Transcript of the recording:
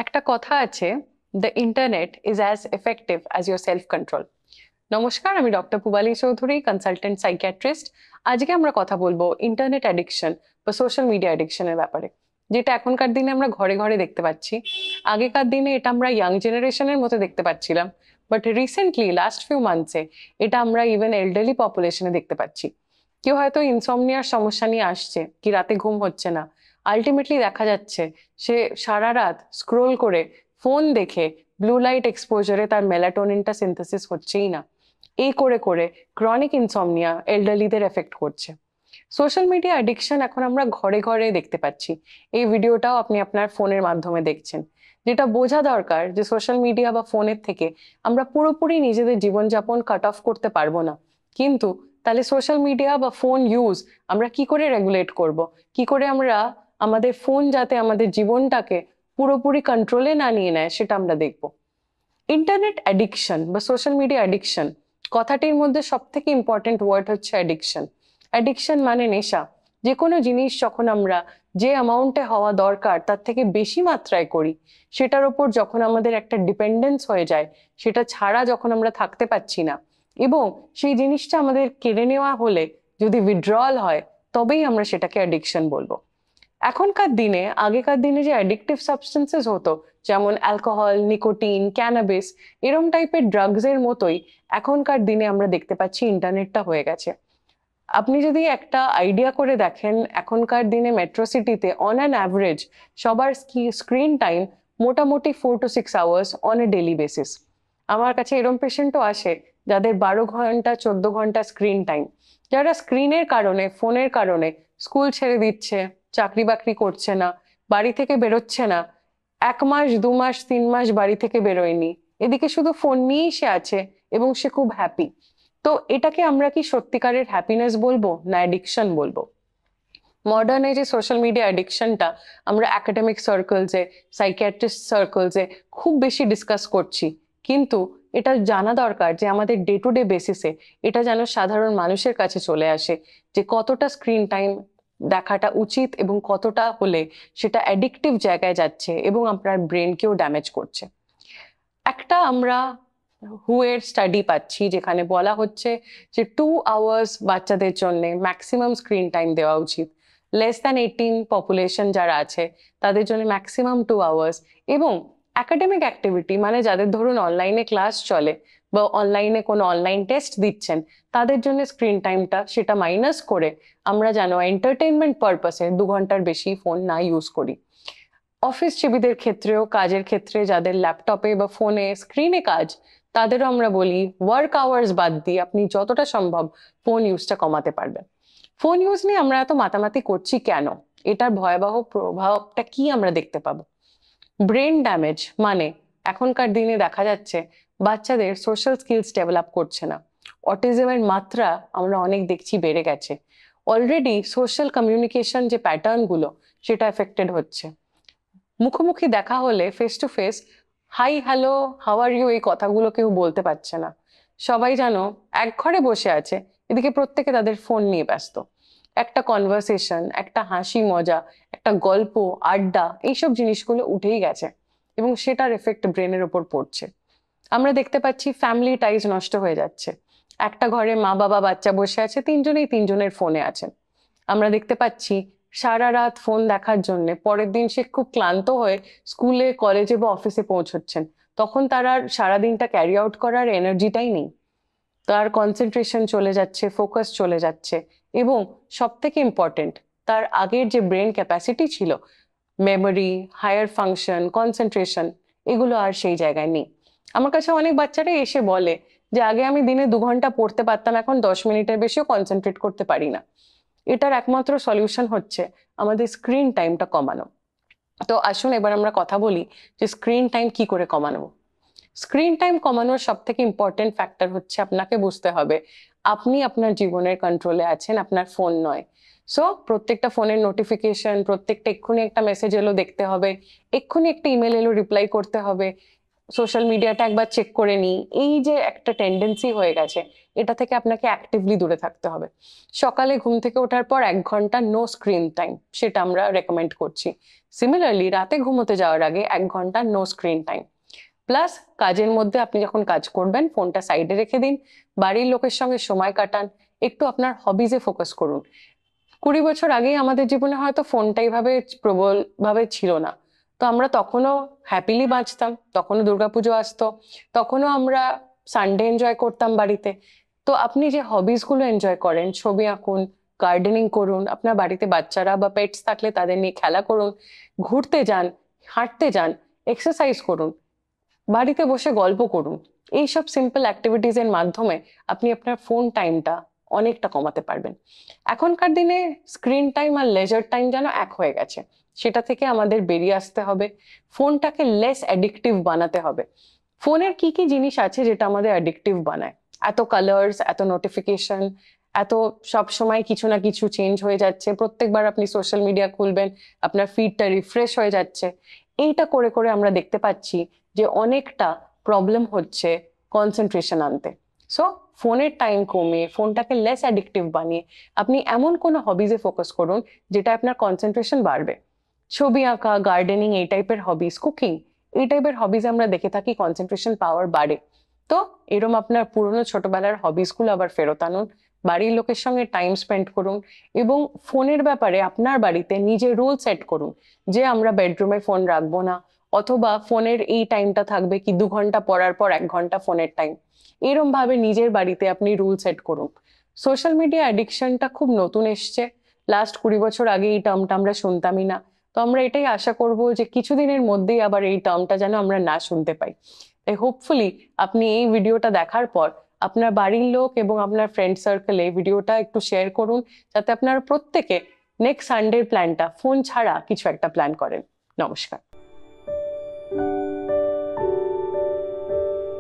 একটা কথা আছে, the internet is as effective as your self control. নমস্কার, আমি ডক্টর পুবালি চৌধুরী, কনসালটেন্ট সাইকিয়াট্রিস্ট। আজকে আমরা কথা বলবো ইন্টারনেট অ্যাডিকশন বা সোশ্যাল মিডিয়া অ্যাডিকশনের ব্যাপারে, যেটা এখনকার দিনে আমরা ঘরে ঘরে দেখতে পাচ্ছি। আগেকার দিনে এটা আমরা ইয়াং জেনারেশনের মতো দেখতে পাচ্ছিলাম, বাট রিসেন্টলি লাস্ট ফিউ মান্থসে এটা আমরা ইভেন এল্ডারলি পপুলেশনে দেখতে পাচ্ছি। কেউ হয়তো ইনসমনিয়ার সমস্যা নিয়ে আসছে, কি রাতে ঘুম হচ্ছে না, আলটিমেটলি দেখা যাচ্ছে সে সারা রাত স্ক্রোল করে ফোন দেখে ব্লু লাইট এক্সপোজারে তার মেলাটোনিনটা সিনথেসিস হচ্ছেই না। এই করে করে ক্রনিক ইনসমনিয়া এল্ডারলিদের এফেক্ট করছে। সোশ্যাল মিডিয়া অ্যাডিকশন এখন আমরা ঘরে ঘরে দেখতে পাচ্ছি। এই ভিডিওটাও আপনি আপনার ফোনের মাধ্যমে দেখছেন। যেটা বোঝা দরকার যে সোশ্যাল মিডিয়া বা ফোনের থেকে আমরা পুরোপুরি নিজেদের জীবনযাপন কাট অফ করতে পারবো না, কিন্তু তাহলে সোশ্যাল মিডিয়া বা ফোন ইউজ আমরা কি করে রেগুলেট করব, কি করে আমরা আমাদের ফোন যাতে আমাদের জীবনটাকে পুরোপুরি কন্ট্রোলে না নিয়ে নেয় সেটা আমরা দেখব। ইন্টারনেট অ্যাডিকশন বা সোশ্যাল মিডিয়া অ্যাডিকশন কথাটির মধ্যে সব থেকে ইম্পর্টেন্ট ওয়ার্ড হচ্ছে অ্যাডিকশন। অ্যাডিকশন মানে নেশা। যে কোনো জিনিস যখন আমরা যে অ্যামাউন্টে হওয়া দরকার তার থেকে বেশি মাত্রায় করি, সেটার ওপর যখন আমাদের একটা ডিপেন্ডেন্স হয়ে যায়, সেটা ছাড়া যখন আমরা থাকতে পারছি না, এবং সেই জিনিসটা আমাদের কেড়ে নেওয়া হলে যদি উইথড্রয়াল হয়, তবেই আমরা সেটাকে অ্যাডিকশন বলবো। এখনকার দিনে আগেকার দিনে যে অ্যাডিকটিভ সাবস্টেন্সেস হতো, যেমন অ্যালকোহল, নিকোটিন, ক্যানাবিস, এরম টাইপের ড্রাগস এর মতোই এখনকার দিনে আমরা দেখতে পাচ্ছি ইন্টারনেটটা হয়ে গেছে। আপনি যদি একটা আইডিয়া করে দেখেন, এখনকার দিনে মেট্রো সিটিতে অন অ্যান অ্যাভারেজ সবার স্ক্রিন টাইম মোটামুটি 4 to 6 hours on a daily basis. আমার কাছে এরম পেশেন্টও আসে যাদের 12 ঘন্টা 14 ঘন্টা স্ক্রিন টাইম, যারা স্ক্রিনের কারণে, ফোনের কারণে স্কুল ছেড়ে দিচ্ছে, চাকরি বাকরি করছে না, বাড়ি থেকে বেরোচ্ছে না, 1 মাস 2 মাস 3 মাস বাড়ি থেকে বেরোয়নি, এদিকে শুধু ফোন নিয়েই সে আছে এবং সে খুব হ্যাপি। তো এটাকে আমরা কি সত্যিকারের হ্যাপিনেস বলবো না অ্যাডিকশন বলবো? মডার্ন যে সোশ্যাল মিডিয়া অ্যাডিকশনটা আমরা একাডেমিক সার্কেলসে, সাইকিয়াট্রিস্ট সার্কেলসে খুব বেশি ডিসকাস করছি, কিন্তু এটা জানা দরকার যে আমাদের ডে টু ডে বেসিসে এটা যেন সাধারণ মানুষের কাছে চলে আসে, যে কতটা স্ক্রিন টাইম দেখাটা উচিত এবং কতটা হলে সেটা অ্যাডিকটিভ জায়গায় যাচ্ছে এবং আপনার ব্রেনকেও ড্যামেজ করছে। একটা আমরা হু এর স্টাডি পাচ্ছি যেখানে বলা হচ্ছে যে 2 আওয়ার্স বাচ্চাদের জন্য ম্যাক্সিমাম স্ক্রিন টাইম দেওয়া উচিত। less than 18 পপুলেশন যারা আছে তাদের জন্য ম্যাক্সিমাম 2 আওয়ার্স। এবং একাডেমিক অ্যাক্টিভিটি মানে যাদের ধরুন অনলাইনে ক্লাস চলে বা অনলাইনে কোনো অনলাইন টেস্ট দিচ্ছেন, তাদের জন্য স্ক্রিন টাইমটা সেটা মাইনাস করে আমরা যেন এন্টারটেইনমেন্ট পারপাসে 2 ঘন্টার বেশি ফোন না ইউজ করি। অফিস জীবীদের ক্ষেত্রেও, কাজের ক্ষেত্রে যাদের ল্যাপটপে বা ফোনে স্ক্রিনে কাজ, তাদেরও আমরা বলি ওয়ার্ক আওয়ার্স বাদ দিয়ে আপনি যতটা সম্ভব ফোন ইউজটা কমাতে পারবেন। ফোন ইউজ নিয়ে আমরা এত মাতামাতি করছি কেন? এটার ভয়াবহ প্রভাবটা কি আমরা দেখতে পাবো? ব্রেন ড্যামেজ মানে এখনকার দিনে দেখা যাচ্ছে বাচ্চাদের সোশ্যাল স্কিলস ডেভেলপ করছে না। অটিজমের মাত্রা আমরা অনেক দেখছি বেড়ে গেছে। অলরেডি সোশ্যাল কমিউনিকেশন যে প্যাটার্ন গুলো সেটা এফেক্টেড হচ্ছে। মুখোমুখি দেখা হলে face to face hi hello how are you এই কথাগুলো কেউ বলতে পারছে না। সবাই যেন এক ঘরে বসে আছে, এদিকে প্রত্যেকে তাদের ফোন নিয়ে ব্যস্ত। একটা কনভারসেশন, একটা হাসি মজা, একটা গল্প, আড্ডা, এইসব জিনিসগুলো উঠেই গেছে এবং সেটার এফেক্ট ব্রেনের ওপর পড়ছে। আমরা দেখতে পাচ্ছি ফ্যামিলি টাইজ নষ্ট হয়ে যাচ্ছে। একটা ঘরে মা বাবা বাচ্চা বসে আছে, তিনজনেই তিনজনের ফোনে আছেন। আমরা দেখতে পাচ্ছি সারা রাত ফোন দেখার জন্য পরের দিন সে খুব ক্লান্ত হয়ে স্কুলে, কলেজে বা অফিসে পৌঁছচ্ছেন, তখন তার আর সারাদিনটা ক্যারি আউট করার এনার্জিটাই নেই। তার কনসেন্ট্রেশন চলে যাচ্ছে, ফোকাস চলে যাচ্ছে, এবং সব থেকে ইম্পর্টেন্ট, তার আগের যে ব্রেন ক্যাপাসিটি ছিল, মেমোরি, হায়ার ফাংশন, কনসেন্ট্রেশন, এগুলো আর সেই জায়গায় নেই। আমার কাছে অনেক বাচ্চারাই এসে বলে যে আগে আমি দিনে 2 ঘন্টা পড়তে পারতাম, এখন 10 মিনিটের বেশিও কনসেন্ট্রেট করতে পারি না। এটার একমাত্র সলিউশন হচ্ছে আমাদের স্ক্রিন টাইমটা কমানো। তো আসুন এবার আমরা কথা বলি যে স্ক্রিন টাইম কি করে কমানো। স্ক্রিন টাইম কমানোর সব থেকে ইম্পর্টেন্ট ফ্যাক্টর হচ্ছে আপনাকে বুঝতে হবে আপনি আপনার জীবনের কন্ট্রোলে আছেন, আপনার ফোন নয়। সো প্রত্যেকটা ফোনের নোটিফিকেশন, প্রত্যেকটা এক্ষুনি একটা মেসেজ এলো দেখতে হবে, এক্ষুনি একটা ইমেল এলো রিপ্লাই করতে হবে, সোশ্যাল মিডিয়াটা একবার চেক করে নিই, এই যে একটা টেন্ডেন্সি হয়ে গেছে, এটা থেকে আপনাকে অ্যাক্টিভলি দূরে থাকতে হবে। সকালে ঘুম থেকে ওঠার পর 1 ঘন্টা নো স্ক্রিন টাইম, সেটা আমরা রেকমেন্ড করছি। সিমিলারলি রাতে ঘুমোতে যাওয়ার আগে 1 ঘন্টা নো স্ক্রিন টাইম। প্লাস কাজের মধ্যে আপনি যখন কাজ করবেন ফোনটা সাইডে রেখে দিন, বাড়ির লোকের সঙ্গে সময় কাটান, একটু আপনার হবিজে ফোকাস করুন। 20 বছর আগেই আমাদের জীবনে হয়তো ফোনটা এইভাবে প্রবল ভাবে ছিল না, তো আমরা তখনও হ্যাপিলি বাঁচতাম, তখনও দুর্গাপুজো আসতো, তখনও আমরা সানডে এনজয় করতাম বাড়িতে। তো আপনি যে হবিস গুলো এনজয় করেন, ছবি আঁকুন, গার্ডেনিং করুন, আপনার বাড়িতে বাচ্চারা বা পেটস থাকলে তাদের নিয়ে খেলা করুন, ঘুরতে যান, হাঁটতে যান, এক্সারসাইজ করুন, বাড়িতে বসে গল্প করুন। এইসব সিম্পল অ্যাক্টিভিটিজ এর মাধ্যমে আপনি আপনার ফোন টাইমটা অনেকটা কমাতে পারবেন। এখনকার দিনে স্ক্রিন টাইম আর লেজার টাইম যেন এক হয়ে গেছে, সেটা থেকে আমাদের বেরিয়ে আসতে হবে, ফোনটাকে লেস অ্যাডিকটিভ বানাতে হবে। ফোনের কি কি জিনিস আছে যেটা আমাদের অ্যাডিকটিভ বানায়? এত কালার্স, এত নোটিফিকেশন, এত সব সময় কিছু না কিছু চেঞ্জ হয়ে যাচ্ছে, প্রত্যেকবার আপনি সোশ্যাল মিডিয়া খুলবেন আপনার ফিডটা রিফ্রেশ হয়ে যাচ্ছে। এইটা করে করে আমরা দেখতে পাচ্ছি যে অনেকটা প্রবলেম হচ্ছে কনসেন্ট্রেশন আনতে। সো ফোনের টাইম কমিয়ে, ফোনটাকে লেস অ্যাডিকটিভ বানিয়ে আপনি এমন কোনো হবিজে ফোকাস করুন যেটা আপনার কনসেন্ট্রেশন বাড়বে। ছবি আঁকা, গার্ডেনিং, এই টাইপের হবিজ, কুকিং, এই টাইপের হবিজ আমরা দেখে থাকি কনসেন্ট্রেশন পাওয়ার বাড়ে। তো এরম আপনার পুরনো ছোটবেলার হবিসগুলো আবার ফেরত আনুন, বাড়ির লোকের সঙ্গে টাইম স্পেন্ড করুন, এবং ফোনের ব্যাপারে আপনার বাড়িতে নিজে রুল সেট করুন যে আমরা বেডরুমে ফোন রাখবো না, অথবা ফোনের এই টাইমটা থাকবে কি 2 ঘন্টা পড়ার পর 1 ঘন্টা ফোনের টাইম। এরম ভাবে নিজের বাড়িতে আপনি রুল সেট করুন। সোশ্যাল মিডিয়া অ্যাডিকশনটা খুব নতুন এসছে, লাস্ট 20 বছর আগে এই টার্মটা আমরা শুনতামই না। তো আমরা এটাই আশা করব যে কিছুদিনের মধ্যেই আবার এই টার্মটা যেন আমরা না শুনতে পাই। তাই হোপফুলি আপনি এই ভিডিওটা দেখার পর আপনার বাড়ির লোক এবং আপনার ফ্রেন্ড সার্কেলে ভিডিওটা একটু শেয়ার করুন, যাতে আপনারা প্রত্যেকে নেক্সট সানডের প্ল্যানটা ফোন ছাড়া কিছু একটা প্ল্যান করেন। নমস্কার।